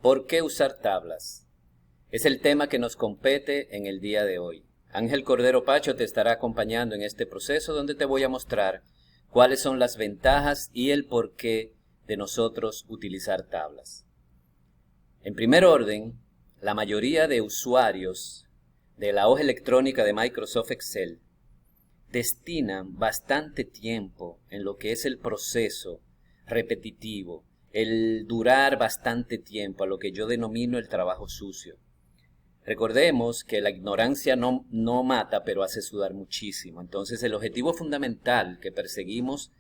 ¿Por qué usar tablas? Es el tema que nos compete en el día de hoy. Ángel Cordero Pacho te estará acompañando en este proceso donde te voy a mostrar cuáles son las ventajas y el porqué de nosotros utilizar tablas. En primer orden, la mayoría de usuarios de la hoja electrónica de Microsoft Excel destinan bastante tiempo en lo que es el proceso repetitivo, el durar bastante tiempo, a lo que yo denomino el trabajo sucio. Recordemos que la ignorancia no mata, pero hace sudar muchísimo. Entonces el objetivo fundamental que perseguimos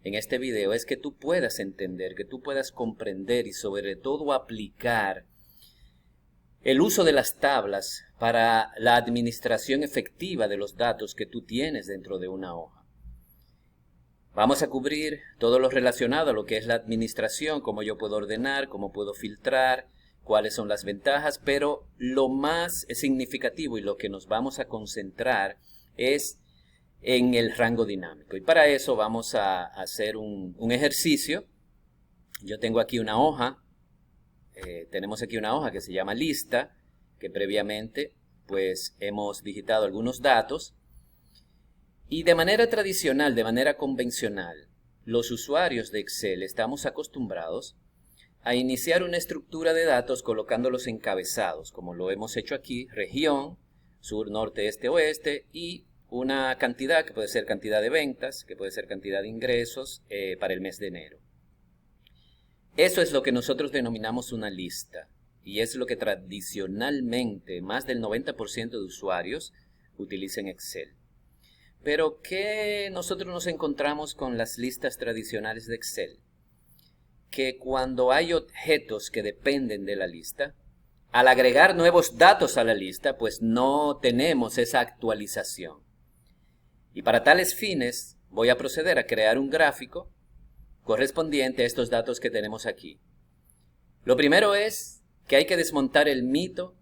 en este video es que tú puedas entender, que tú puedas comprender y sobre todo aplicar el uso de las tablas para la administración efectiva de los datos que tú tienes dentro de una hoja. Vamos a cubrir todo lo relacionado a lo que es la administración, cómo yo puedo ordenar, cómo puedo filtrar, cuáles son las ventajas, pero lo más significativo y lo que nos vamos a concentrar es en el rango dinámico. Y para eso vamos a hacer un ejercicio. Yo tengo aquí una hoja. Tenemos aquí una hoja que se llama lista, que previamente pues hemos digitado algunos datos. Y de manera tradicional, de manera convencional, los usuarios de Excel estamos acostumbrados a iniciar una estructura de datos colocándolos encabezados, como lo hemos hecho aquí: región, sur, norte, este, oeste, y una cantidad que puede ser cantidad de ventas, que puede ser cantidad de ingresos para el mes de enero. Eso es lo que nosotros denominamos una lista, y es lo que tradicionalmente más del 90% de usuarios utilizan Excel. Pero ¿qué nosotros nos encontramos con las listas tradicionales de Excel? Que cuando hay objetos que dependen de la lista, al agregar nuevos datos a la lista, pues no tenemos esa actualización. Y para tales fines voy a proceder a crear un gráfico correspondiente a estos datos que tenemos aquí. Lo primero es que hay que desmontar el mito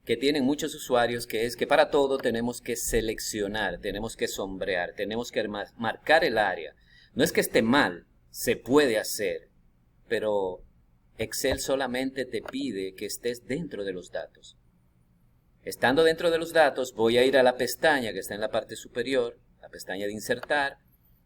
que tienen muchos usuarios, que es que para todo tenemos que seleccionar, tenemos que sombrear, tenemos que marcar el área. No es que esté mal, se puede hacer, pero Excel solamente te pide que estés dentro de los datos. Estando dentro de los datos, voy a ir a la pestaña que está en la parte superior, la pestaña de insertar,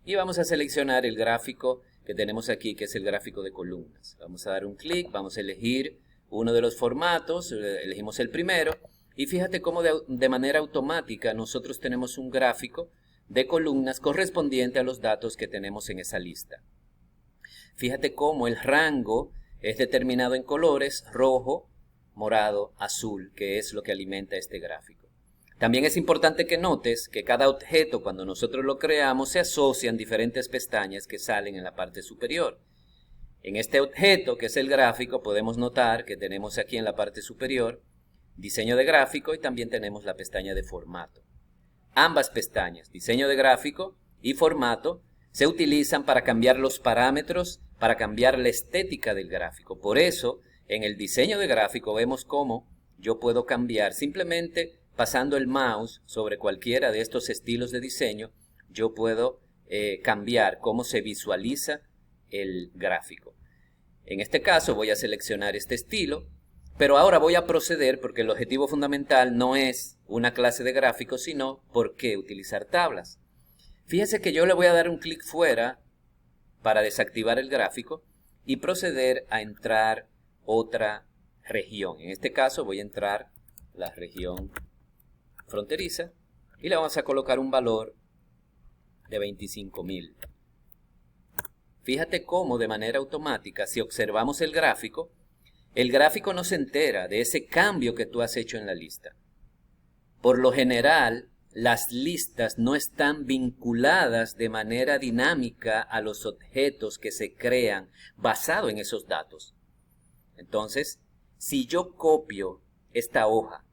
y vamos a seleccionar el gráfico que tenemos aquí, que es el gráfico de columnas. Vamos a dar un clic, vamos a elegir uno de los formatos, elegimos el primero, y fíjate cómo de manera automática nosotros tenemos un gráfico de columnas correspondiente a los datos que tenemos en esa lista. Fíjate cómo el rango es determinado en colores: rojo, morado, azul, que es lo que alimenta este gráfico. También es importante que notes que cada objeto, cuando nosotros lo creamos, se asocian diferentes pestañas que salen en la parte superior. En este objeto, que es el gráfico, podemos notar que tenemos aquí en la parte superior diseño de gráfico, y también tenemos la pestaña de formato. Ambas pestañas, diseño de gráfico y formato, se utilizan para cambiar los parámetros, para cambiar la estética del gráfico. Por eso, en el diseño de gráfico vemos cómo yo puedo cambiar simplemente pasando el mouse sobre cualquiera de estos estilos de diseño. Yo puedo cambiar cómo se visualiza el gráfico. En este caso voy a seleccionar este estilo, pero ahora voy a proceder, porque el objetivo fundamental no es una clase de gráficos, sino por qué utilizar tablas. Fíjese que yo le voy a dar un clic fuera para desactivar el gráfico y proceder a entrar otra región. En este caso voy a entrar la región fronteriza y le vamos a colocar un valor de 25.000. Fíjate cómo de manera automática, si observamos el gráfico no se entera de ese cambio que tú has hecho en la lista. Por lo general, las listas no están vinculadas de manera dinámica a los objetos que se crean basado en esos datos. Entonces, si yo copio esta hoja,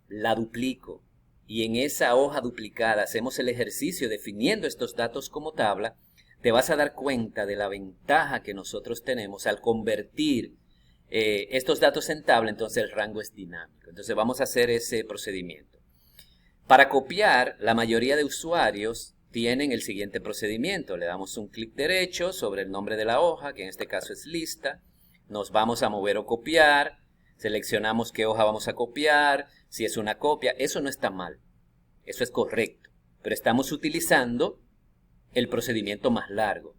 la duplico, y en esa hoja duplicada hacemos el ejercicio definiendo estos datos como tabla, te vas a dar cuenta de la ventaja que nosotros tenemos al convertir estos datos en tabla. Entonces el rango es dinámico. Entonces vamos a hacer ese procedimiento. Para copiar, la mayoría de usuarios tienen el siguiente procedimiento. Le damos un clic derecho sobre el nombre de la hoja, que en este caso es lista. nos vamos a mover o copiar, seleccionamos qué hoja vamos a copiar, si es una copia, eso no está mal, eso es correcto, pero estamos utilizando el procedimiento más largo.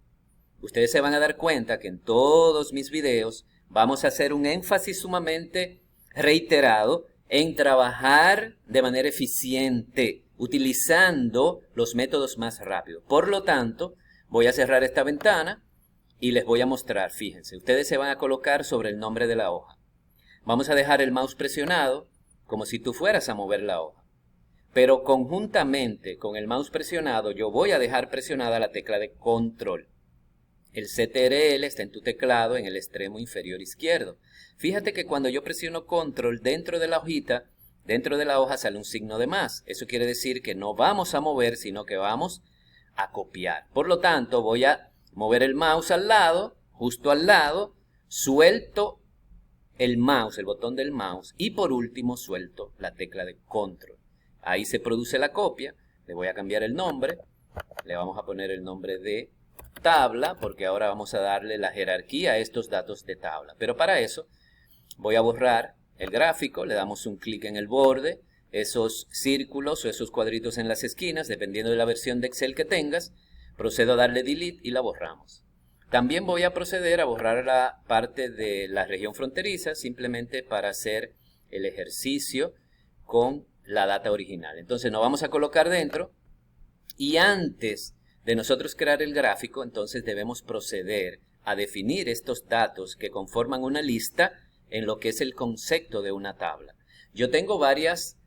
Ustedes se van a dar cuenta que en todos mis videos vamos a hacer un énfasis sumamente reiterado en trabajar de manera eficiente, utilizando los métodos más rápidos. Por lo tanto, voy a cerrar esta ventana y les voy a mostrar, fíjense, ustedes se van a colocar sobre el nombre de la hoja. Vamos a dejar el mouse presionado como si tú fueras a mover la hoja. Pero conjuntamente con el mouse presionado, yo voy a dejar presionada la tecla de control. El CTRL está en tu teclado en el extremo inferior izquierdo. Fíjate que cuando yo presiono control dentro de la hojita, dentro de la hoja sale un signo de más. Eso quiere decir que no vamos a mover, sino que vamos a copiar. Por lo tanto, voy a mover el mouse al lado, justo al lado, suelto el mouse, el botón del mouse, y por último suelto la tecla de control. Ahí se produce la copia. Le voy a cambiar el nombre. Le vamos a poner el nombre de tabla, porque ahora vamos a darle la jerarquía a estos datos de tabla. Pero para eso voy a borrar el gráfico, le damos un clic en el borde, esos círculos o esos cuadritos en las esquinas, dependiendo de la versión de Excel que tengas, procedo a darle delete y la borramos. También voy a proceder a borrar la parte de la región fronteriza, simplemente para hacer el ejercicio con la data original. Entonces nos vamos a colocar dentro y antes de nosotros crear el gráfico, entonces debemos proceder a definir estos datos que conforman una lista en lo que es el concepto de una tabla. Yo tengo varias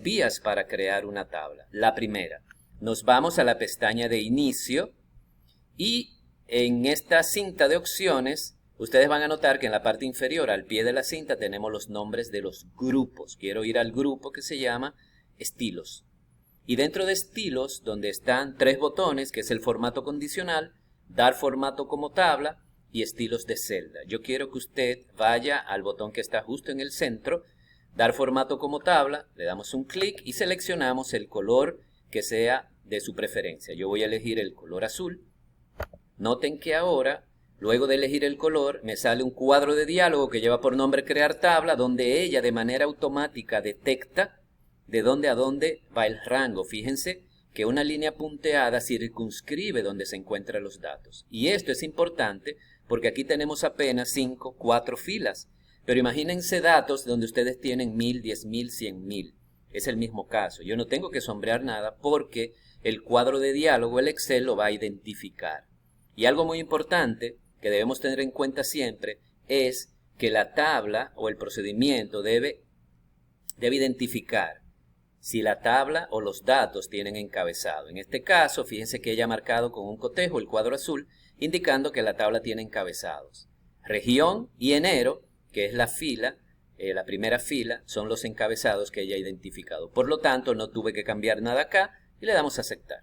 vías para crear una tabla. La primera, nos vamos a la pestaña de inicio y en esta cinta de opciones, ustedes van a notar que en la parte inferior, al pie de la cinta, tenemos los nombres de los grupos. Quiero ir al grupo que se llama estilos. Y dentro de estilos, donde están tres botones, que es el formato condicional, dar formato como tabla y estilos de celda. Yo quiero que usted vaya al botón que está justo en el centro, dar formato como tabla, le damos un clic y seleccionamos el color que sea de su preferencia. Yo voy a elegir el color azul. Noten que ahora, luego de elegir el color, me sale un cuadro de diálogo que lleva por nombre crear tabla, donde ella de manera automática detecta de dónde a dónde va el rango. Fíjense que una línea punteada circunscribe donde se encuentran los datos. Y esto es importante porque aquí tenemos apenas 4 filas. Pero imagínense datos donde ustedes tienen 1000, 10.000, 100.000. Es el mismo caso. Yo no tengo que sombrear nada porque el cuadro de diálogo, el Excel, lo va a identificar. Y algo muy importante que debemos tener en cuenta siempre es que la tabla o el procedimiento debe identificar si la tabla o los datos tienen encabezado. En este caso, fíjense que ella ha marcado con un cotejo el cuadro azul, indicando que la tabla tiene encabezados. Región y enero, que es la fila, la primera fila, son los encabezados que ella ha identificado. Por lo tanto, no tuve que cambiar nada acá y le damos a aceptar.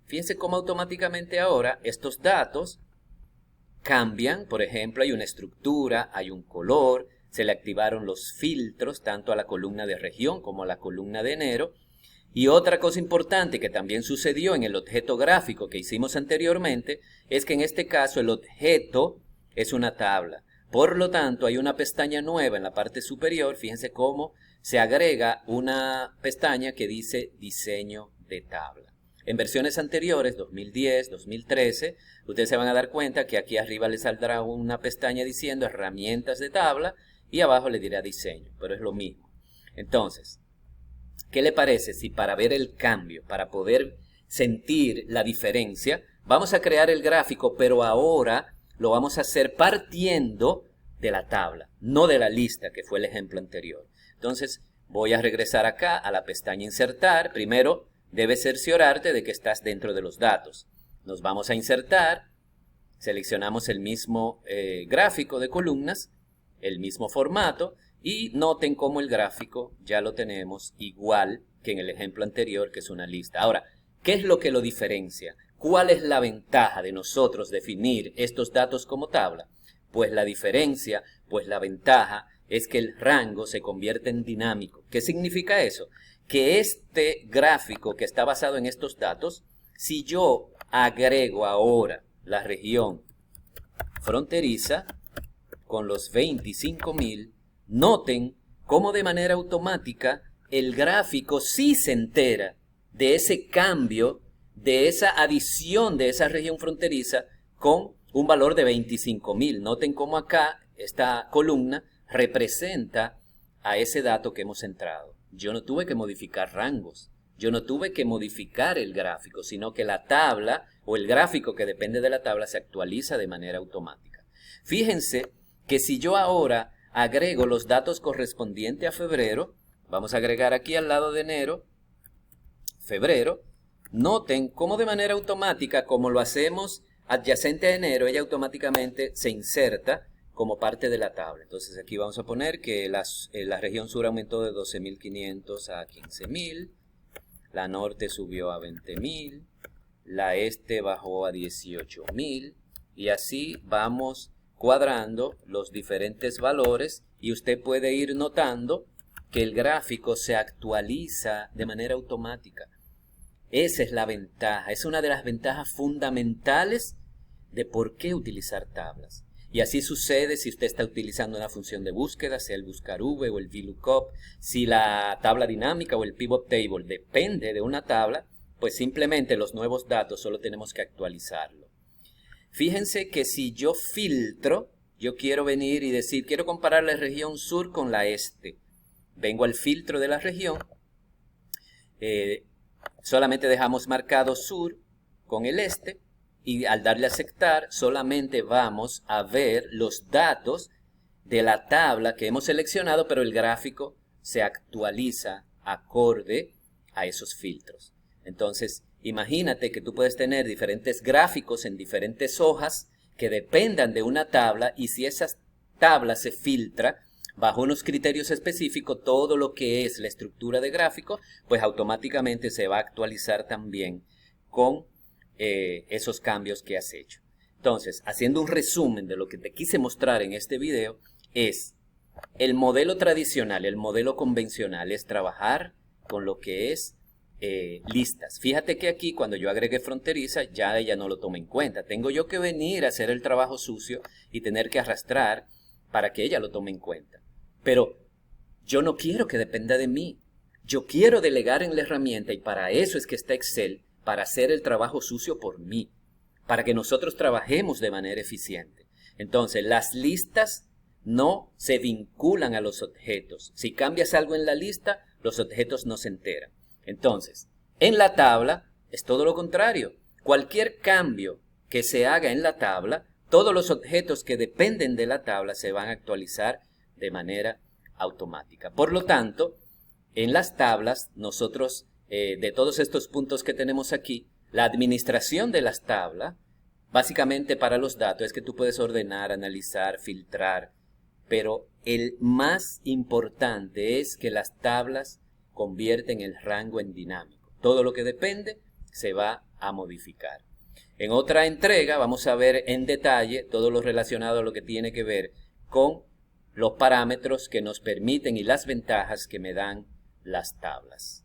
Fíjense cómo automáticamente ahora estos datos cambian. Por ejemplo, hay una estructura, hay un color, se le activaron los filtros tanto a la columna de región como a la columna de enero. Y otra cosa importante que también sucedió en el objeto gráfico que hicimos anteriormente es que en este caso el objeto es una tabla. Por lo tanto, hay una pestaña nueva en la parte superior. Fíjense cómo se agrega una pestaña que dice diseño de tabla. En versiones anteriores, 2010, 2013, ustedes se van a dar cuenta que aquí arriba les saldrá una pestaña diciendo herramientas de tabla y abajo le dirá diseño, pero es lo mismo. Entonces, ¿qué le parece si para ver el cambio, para poder sentir la diferencia, vamos a crear el gráfico, pero ahora lo vamos a hacer partiendo de la tabla, no de la lista, que fue el ejemplo anterior? Entonces, voy a regresar acá a la pestaña insertar. Primero, debes cerciorarte de que estás dentro de los datos. Nos vamos a insertar, seleccionamos el mismo gráfico de columnas, el mismo formato, y noten cómo el gráfico ya lo tenemos igual que en el ejemplo anterior, que es una lista. Ahora, ¿qué es lo que lo diferencia? ¿Cuál es la ventaja de nosotros definir estos datos como tabla? Pues la diferencia, pues la ventaja es que el rango se convierte en dinámico. ¿Qué significa eso? Que este gráfico que está basado en estos datos, si yo agrego ahora la región fronteriza, con los 25.000, noten cómo de manera automática el gráfico sí se entera de ese cambio, de esa adición de esa región fronteriza con un valor de 25.000. Noten cómo acá esta columna representa a ese dato que hemos entrado. Yo no tuve que modificar rangos, yo no tuve que modificar el gráfico, sino que la tabla o el gráfico que depende de la tabla se actualiza de manera automática. Fíjense que si yo ahora agrego los datos correspondientes a febrero, vamos a agregar aquí al lado de enero, febrero, noten cómo de manera automática, como lo hacemos adyacente a enero, ella automáticamente se inserta como parte de la tabla. Entonces aquí vamos a poner que la región sur aumentó de 12.500 a 15.000, la norte subió a 20.000, la este bajó a 18.000 y así vamos cuadrando los diferentes valores y usted puede ir notando que el gráfico se actualiza de manera automática. Esa es la ventaja, es una de las ventajas fundamentales de por qué utilizar tablas. Y así sucede si usted está utilizando una función de búsqueda, sea el buscar v o el VLOOKUP. Si la tabla dinámica o el pivot table depende de una tabla, pues simplemente los nuevos datos solo tenemos que actualizarlo. Fíjense que si yo filtro, yo quiero venir y decir, quiero comparar la región sur con la este. Vengo al filtro de la región, solamente dejamos marcado sur con el este y al darle a aceptar solamente vamos a ver los datos de la tabla que hemos seleccionado, pero el gráfico se actualiza acorde a esos filtros. Entonces, imagínate que tú puedes tener diferentes gráficos en diferentes hojas que dependan de una tabla y si esa tabla se filtra bajo unos criterios específicos, todo lo que es la estructura de gráfico, pues automáticamente se va a actualizar también con esos cambios que has hecho. Entonces, haciendo un resumen de lo que te quise mostrar en este video, es el modelo tradicional, el modelo convencional, es trabajar con lo que es listas. Fíjate que aquí cuando yo agregué fronteriza, ya ella no lo toma en cuenta. Tengo yo que venir a hacer el trabajo sucio y tener que arrastrar para que ella lo tome en cuenta. Pero yo no quiero que dependa de mí. Yo quiero delegar en la herramienta y para eso es que está Excel, para hacer el trabajo sucio por mí, para que nosotros trabajemos de manera eficiente. Entonces, las listas no se vinculan a los objetos. Si cambias algo en la lista, los objetos no se enteran. Entonces, en la tabla es todo lo contrario. Cualquier cambio que se haga en la tabla, todos los objetos que dependen de la tabla se van a actualizar de manera automática. Por lo tanto, en las tablas, nosotros, de todos estos puntos que tenemos aquí, la administración de las tablas, básicamente para los datos, es que tú puedes ordenar, analizar, filtrar, pero el más importante es que las tablas convierten el rango en dinámico. Todo lo que depende se va a modificar. En otra entrega vamos a ver en detalle todo lo relacionado a lo que tiene que ver con los parámetros que nos permiten y las ventajas que me dan las tablas.